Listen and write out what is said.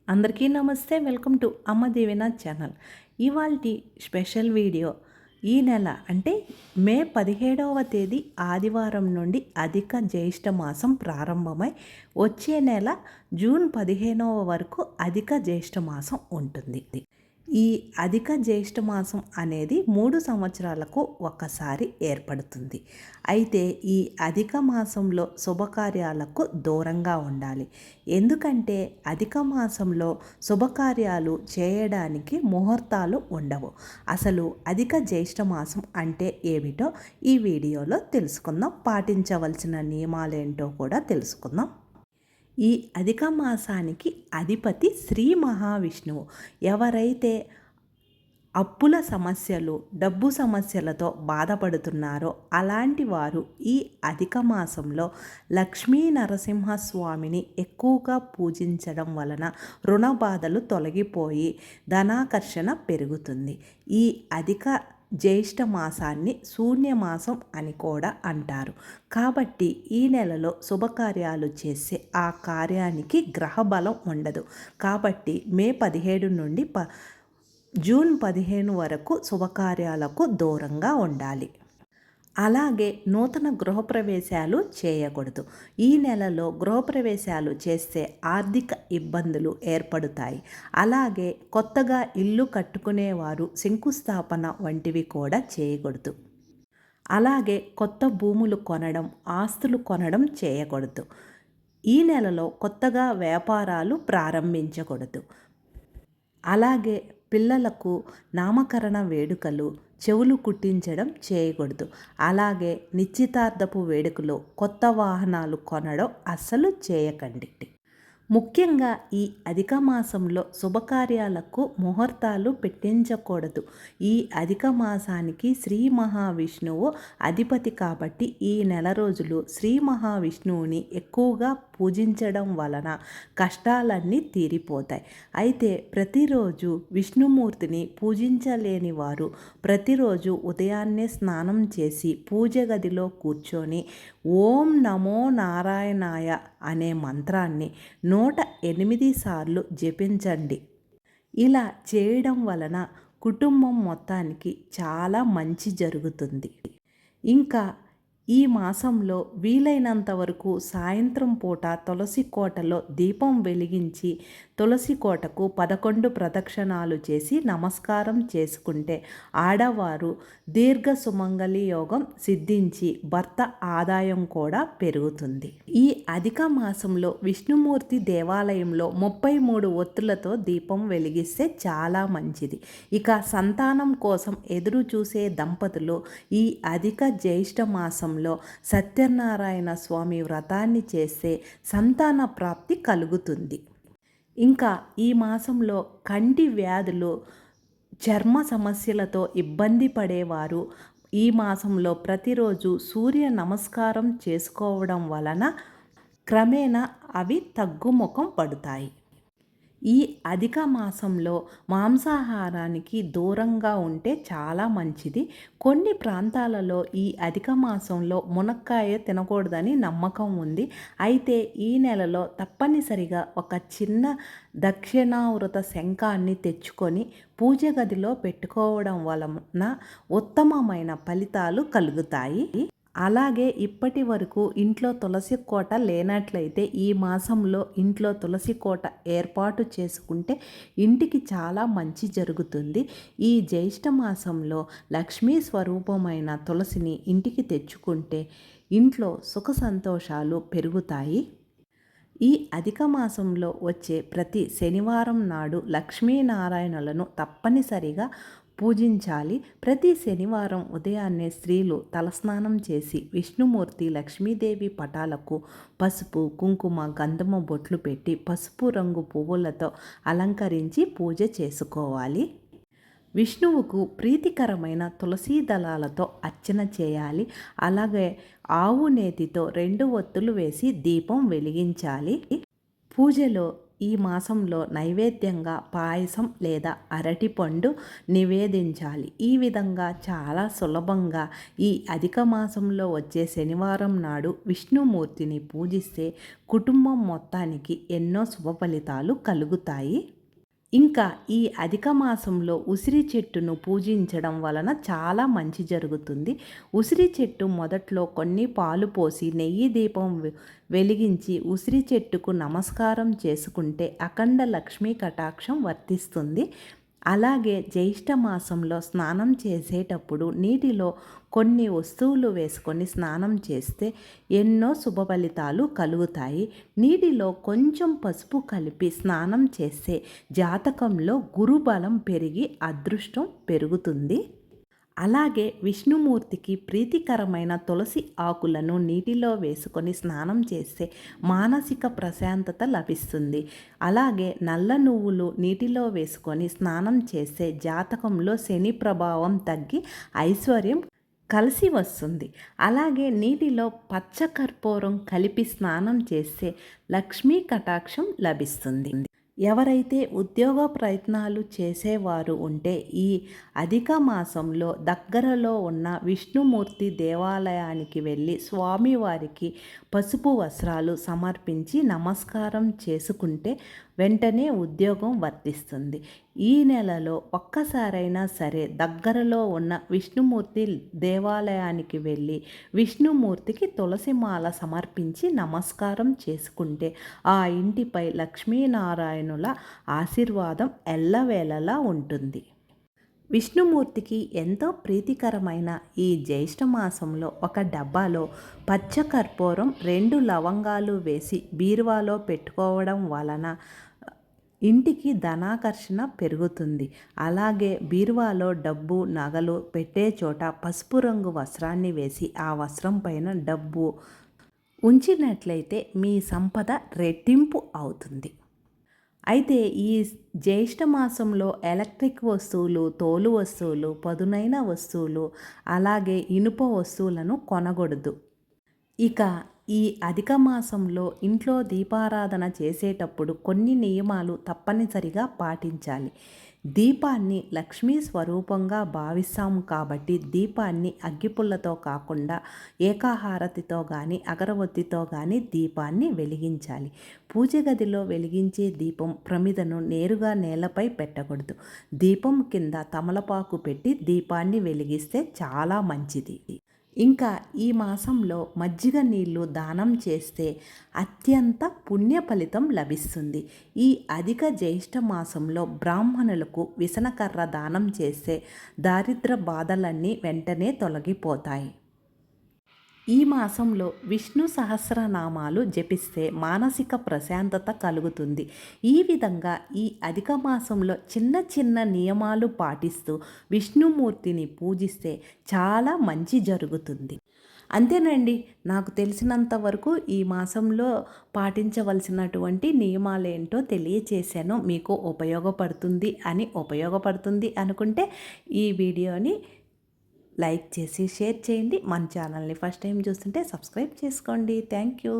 అందరికీ నమస్తే. Welcome to అమ్మ దీవెన ఛానల్. ఇవాల్టి స్పెషల్ వీడియో ఈ నెల అంటే మే 17వ తేదీ ఆదివారం నుండి అధిక జ్యేష్ఠ మాసం ప్రారంభమై వచ్చే నెల జూన్ 15వ వరకు అధిక జ్యేష్ఠ మాసం ఉంటుంది. ఈ అధిక జ్యేష్ఠ మాసం అనేది 3 సంవత్సరాలకు ఒకసారి ఏర్పడుతుంది. అయితే ఈ అధిక మాసంలో శుభకార్యాలకు దూరంగా ఉండాలి. ఎందుకంటే అధిక మాసంలో శుభకార్యాలు చేయడానికి ముహూర్తాలు ఉండవు. అసలు అధిక జ్యేష్ఠ మాసం అంటే ఏమిటో ఈ వీడియోలో తెలుసుకుందాం. పాటించవలసిన నియమాలేంటో కూడా తెలుసుకుందాం. ఈ అధిక మాసానికి అధిపతి శ్రీ మహావిష్ణువు. ఎవరైతే అప్పుల సమస్యలు, డబ్బు సమస్యలతో బాధపడుతున్నారో అలాంటి వారు ఈ అధిక మాసంలో లక్ష్మీ నరసింహస్వామిని ఎక్కువగా పూజించడం వలన రుణ బాధలు తొలగిపోయి ధనాకర్షణ పెరుగుతుంది. ఈ అధిక జ్యేష్ఠ మాసాన్ని శూన్యమాసం అని కూడా అంటారు. కాబట్టి ఈ నెలలో శుభకార్యాలు చేసే ఆ కార్యానికి గ్రహబలం ఉండదు. కాబట్టి మే 17 నుండి జూన్ 15 వరకు శుభకార్యాలకు దూరంగా ఉండాలి. అలాగే నూతన గృహప్రవేశాలు చేయకూడదు. ఈ నెలలో గృహప్రవేశాలు చేస్తే ఆర్థిక ఇబ్బందులు ఏర్పడతాయి. అలాగే కొత్తగా ఇల్లు కట్టుకునేవారు శంకుస్థాపన వంటివి కూడా చేయకూడదు. అలాగే కొత్త భూములు కొనడం, ఆస్తులు కొనడం చేయకూడదు. ఈ నెలలో కొత్తగా వ్యాపారాలు ప్రారంభించకూడదు. అలాగే పిల్లలకు నామకరణ వేడుకలు, చెవులు కుట్టించడం చేయకూడదు. అలాగే నిశ్చితార్థపు వేడుకలో కొత్త వాహనాలు కొనడం అస్సలు చేయకండి. ముఖ్యంగా ఈ అధిక మాసంలో శుభకార్యాలకు ముహూర్తాలు పెట్టించకూడదు. ఈ అధిక మాసానికి శ్రీ మహావిష్ణువు అధిపతి కాబట్టి ఈ నెల రోజులు శ్రీ మహావిష్ణువుని ఎక్కువగా పూజించడం వలన కష్టాలన్నీ తీరిపోతాయి. అయితే ప్రతిరోజు విష్ణుమూర్తిని పూజించలేని వారు ప్రతిరోజు ఉదయాన్నే స్నానం చేసి పూజ గదిలో కూర్చొని ఓం నమో నారాయణాయ అనే మంత్రాన్ని 108 సార్లు జపించండి. ఇలా చేయడం వలన కుటుంబం మొత్తానికి చాలా మంచి జరుగుతుంది. ఇంకా ఈ మాసంలో వీలైనంత వరకు సాయంత్రం పూట తులసి కోటలో దీపం వెలిగించి తులసి కోటకు 11 ప్రదక్షిణాలు చేసి నమస్కారం చేసుకుంటే ఆడవారు దీర్ఘ సుమంగళి యోగం సిద్ధించి భర్త ఆదాయం కూడా పెరుగుతుంది. ఈ అధిక మాసంలో విష్ణుమూర్తి దేవాలయంలో 33 ఒత్తులతో దీపం వెలిగిస్తే చాలా మంచిది. ఇక సంతానం కోసం ఎదురు చూసే దంపతులు ఈ అధిక జ్యేష్ఠ మాసం సత్యనారాయణ స్వామి వ్రతాన్ని చేస్తే సంతాన ప్రాప్తి కలుగుతుంది. ఇంకా ఈ మాసంలో కంటి వ్యాధులు, చర్మ సమస్యలతో ఇబ్బంది పడేవారు ఈ మాసంలో ప్రతిరోజు సూర్య నమస్కారం చేసుకోవడం వలన క్రమేణా అవి తగ్గుముఖం పడతాయి. ఈ అధిక మాసంలో మాంసాహారానికి దూరంగా ఉంటే చాలా మంచిది. కొన్ని ప్రాంతాలలో ఈ అధిక మాసంలో మునక్కాయ తినకూడదని నమ్మకం ఉంది. అయితే ఈ నెలలో తప్పనిసరిగా ఒక చిన్న దక్షిణావృత శంఖాన్ని తెచ్చుకొని పూజ గదిలో పెట్టుకోవడం వలన ఉత్తమమైన ఫలితాలు కలుగుతాయి. అలాగే ఇప్పటి వరకు ఇంట్లో తులసి కోట లేనట్లయితే ఈ మాసంలో ఇంట్లో తులసి కోట ఏర్పాటు చేసుకుంటే ఇంటికి చాలా మంచి జరుగుతుంది. ఈ జ్యేష్ఠ మాసంలో లక్ష్మీ స్వరూపమైన తులసిని ఇంటికి తెచ్చుకుంటే ఇంట్లో సుఖ సంతోషాలు పెరుగుతాయి. ఈ అధిక మాసంలో వచ్చే ప్రతి శనివారం నాడు లక్ష్మీనారాయణులను తప్పనిసరిగా పూజించాలి. ప్రతి శనివారం ఉదయాన్నే స్త్రీలు తలస్నానం చేసి విష్ణుమూర్తి, లక్ష్మీదేవి పటాలకు పసుపు, కుంకుమ, గంధము బొట్లు పెట్టి పసుపు రంగు పువ్వులతో అలంకరించి పూజ చేసుకోవాలి. విష్ణువుకు ప్రీతికరమైన తులసీ దళాలతో అర్చన చేయాలి. అలాగే ఆవు నేతితో 2 ఒత్తులు వేసి దీపం వెలిగించాలి. పూజలో ఈ మాసంలో నైవేద్యంగా పాయసం లేదా అరటిపండు నివేదించాలి. ఈ విధంగా చాలా సులభంగా ఈ అధిక మాసంలో వచ్చే శనివారం నాడు విష్ణుమూర్తిని పూజిస్తే కుటుంబం మొత్తానికి ఎన్నో శుభ ఫలితాలు కలుగుతాయి. ఇంకా ఈ అధిక మాసంలో ఉసిరి చెట్టును పూజించడం వలన చాలా మంచి జరుగుతుంది. ఉసిరి చెట్టు మొదట్లో కొన్ని పాలు పోసి నెయ్యి దీపం వెలిగించి ఉసిరి చెట్టుకు నమస్కారం చేసుకుంటే అఖండ లక్ష్మీ కటాక్షం వర్తిస్తుంది. అలాగే జ్యేష్ఠ మాసంలో స్నానం చేసేటప్పుడు నీటిలో కొన్ని వస్తువులు వేసుకొని స్నానం చేస్తే ఎన్నో శుభ ఫలితాలు కలుగుతాయి. నీటిలో కొంచెం పసుపు కలిపి స్నానం చేస్తే జాతకంలో గురుబలం పెరిగి అదృష్టం పెరుగుతుంది. అలాగే విష్ణుమూర్తికి ప్రీతికరమైన తులసి ఆకులను నీటిలో వేసుకొని స్నానం చేస్తే మానసిక ప్రశాంతత లభిస్తుంది. అలాగే నల్ల నువ్వులు నీటిలో వేసుకొని స్నానం చేస్తే జాతకంలో శని ప్రభావం తగ్గి ఐశ్వర్యం కలిసి వస్తుంది. అలాగే నీటిలో పచ్చకర్పూరం కలిపి స్నానం చేస్తే లక్ష్మీ కటాక్షం లభిస్తుంది. ఎవరైతే ఉద్యోగ ప్రయత్నాలు చేసేవారు ఉంటే ఈ అధిక మాసంలో దగ్గరలో ఉన్న విష్ణుమూర్తి దేవాలయానికి వెళ్ళి స్వామివారికి పసుపు వస్త్రాలు సమర్పించి నమస్కారం చేసుకుంటే వెంటనే ఉద్యోగం వర్తిస్తుంది. ఈ నెలలో ఒక్కసారైనా సరే దగ్గరలో ఉన్న విష్ణుమూర్తి దేవాలయానికి వెళ్ళి విష్ణుమూర్తికి తులసిమాల సమర్పించి నమస్కారం చేసుకుంటే ఆ ఇంటిపై లక్ష్మీనారాయణుల ఆశీర్వాదం ఎల్లవేళలా ఉంటుంది. విష్ణుమూర్తికి ఎంతో ప్రీతికరమైన ఈ జ్యేష్ఠ మాసంలో ఒక డబ్బాలో పచ్చకర్పూరం 2 లవంగాలు వేసి బీరువాలో పెట్టుకోవడం వలన ఇంటికి ధనాకర్షణ పెరుగుతుంది. అలాగే బీరువాలో డబ్బు నగలు పెట్టే చోట పసుపు రంగు వస్త్రాన్ని వేసి ఆ వస్త్రం పైన డబ్బు ఉంచినట్లయితే మీ సంపద రెట్టింపు అవుతుంది. అయితే ఈ జ్యేష్ఠ మాసంలో ఎలక్ట్రిక్ వస్తువులు, తోలు వస్తువులు, పదునైన వస్తువులు, అలాగే ఇనుప వస్తువులను కొనకూడదు. ఇక ఈ అధిక మాసంలో ఇంట్లో దీపారాధన చేసేటప్పుడు కొన్ని నియమాలు తప్పనిసరిగా పాటించాలి. దీపాన్ని లక్ష్మీ స్వరూపంగా భావిస్తాం కాబట్టి దీపాన్ని అగ్గిపుల్లతో కాకుండా ఏకాహారతితో కానీ అగరవత్తితో కానీ దీపాన్ని వెలిగించాలి. పూజ గదిలో వెలిగించే దీపం ప్రమిదను నేరుగా నేలపై పెట్టకూడదు. దీపం కింద తమలపాకు పెట్టి దీపాన్ని వెలిగిస్తే చాలా మంచిది. ఇంకా ఈ మాసంలో మజ్జిగ నీళ్లు దానం చేస్తే అత్యంత పుణ్య ఫలితం లభిస్తుంది. ఈ అధిక జ్యేష్ఠ మాసంలో బ్రాహ్మణులకు విసనకర్ర దానం చేస్తే దారిద్ర బాధలన్నీ వెంటనే తొలగిపోతాయి. ఈ మాసంలో విష్ణు సహస్రనామాలు జపిస్తే మానసిక ప్రశాంతత కలుగుతుంది. ఈ విధంగా ఈ అధిక మాసంలో చిన్న చిన్న నియమాలు పాటిస్తూ విష్ణుమూర్తిని పూజిస్తే చాలా మంచి జరుగుతుంది. అంతేనండి, నాకు తెలిసినంత వరకు ఈ మాసంలో పాటించవలసినటువంటి నియమాలేంటో తెలియచేశాను. మీకు ఉపయోగపడుతుంది అనుకుంటే ఈ వీడియోని లైక్ చేసి షేర్ చేయండి. మన ఛానల్ని ఫస్ట్ టైం చూస్తుంటే సబ్స్క్రైబ్ చేసుకోండి. Thank you.